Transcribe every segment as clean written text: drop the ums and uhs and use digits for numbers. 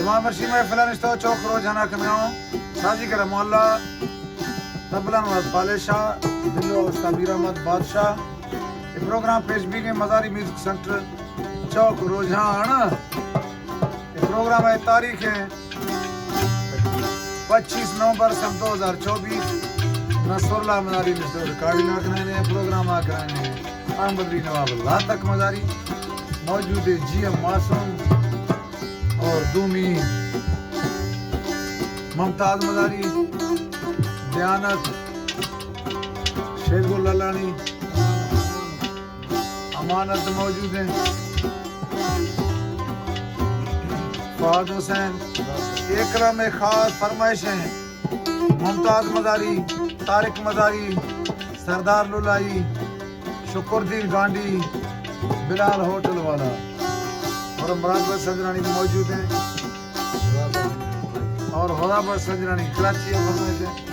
इमाम अर्शी महफिल निश्तो चौक रोजाना खनगांव साजी कर मोहल्ला तबला नवाज पाले शाह दिल्लो उस्ताद अहमद बादशाह ये प्रोग्राम पेश भी के मजारी म्यूजिक सेंटर चौक रोजाना ये प्रोग्राम है तारीख है 25 नवंबर सन 2024 नसरुल्लाह मजारी निश्तो रिकॉर्डिंग कराने प्रोग्राम कराने अहमद री नवाब अल्लाह तक मजारी मौजूद है जीएम मासूम और दूमी मुमताज मजारी दयानत शेरगुल ललानी अमानत मौजूद हैं फहद हुसैन एकरम खास फरमाइश हैं मुमताज मजारी तारिक मजारी सरदार लुलाई शुक्रदीन गांडी बिलाल होटल वाला और मुराद सजरानी मौजूद हैं और होदाबर सजरानी कराची फरमाइश है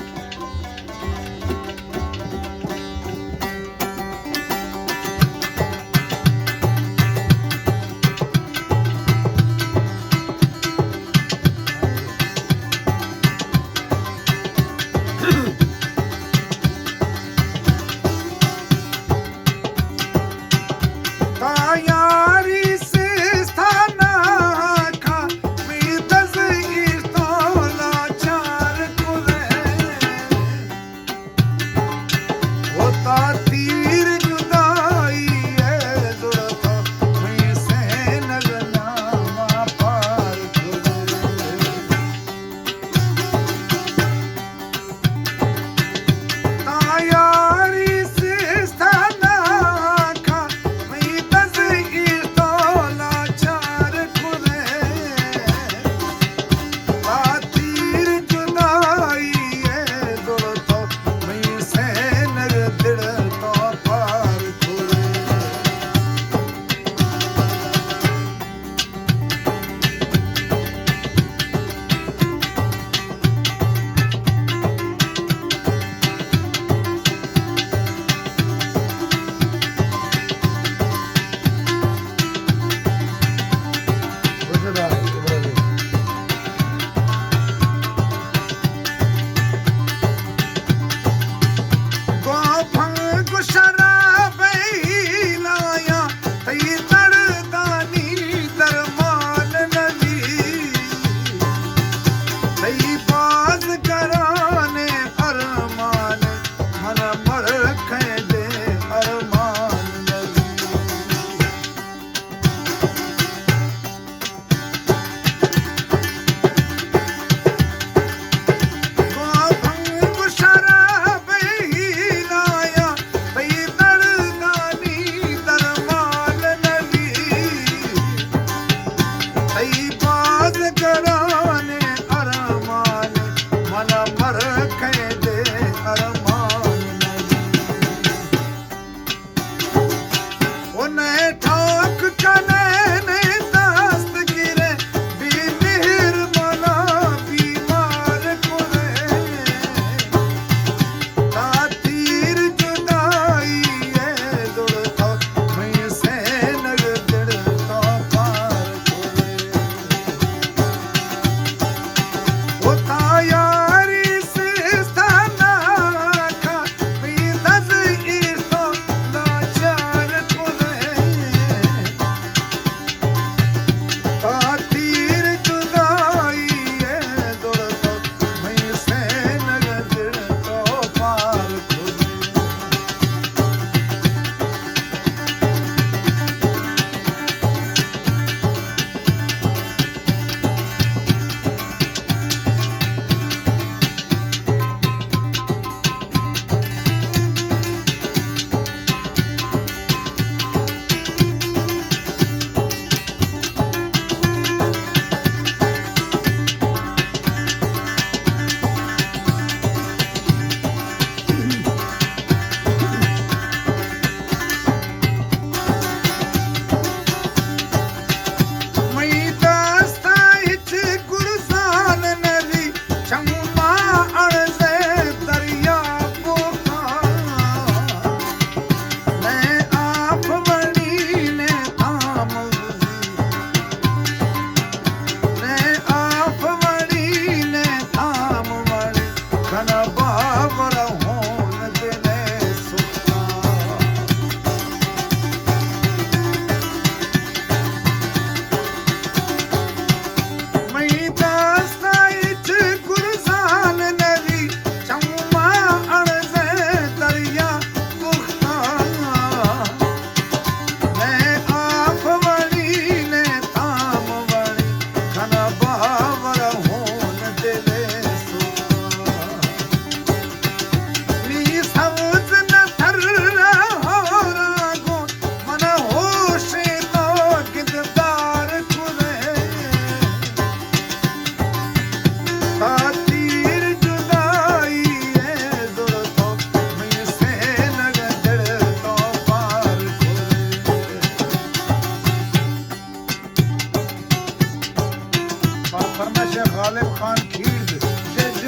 फरमाइश गालिब खान खीर जज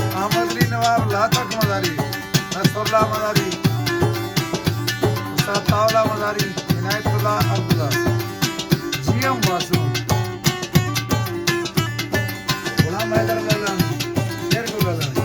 अहमदली नवाब लातक मदारी नसरुल्लाह मदारी उस्ताद तावला मदारी इनायतुल्लाह अब्दुल्ला जीएम वासु गुलाम हैदर ललन शेरगुल ललन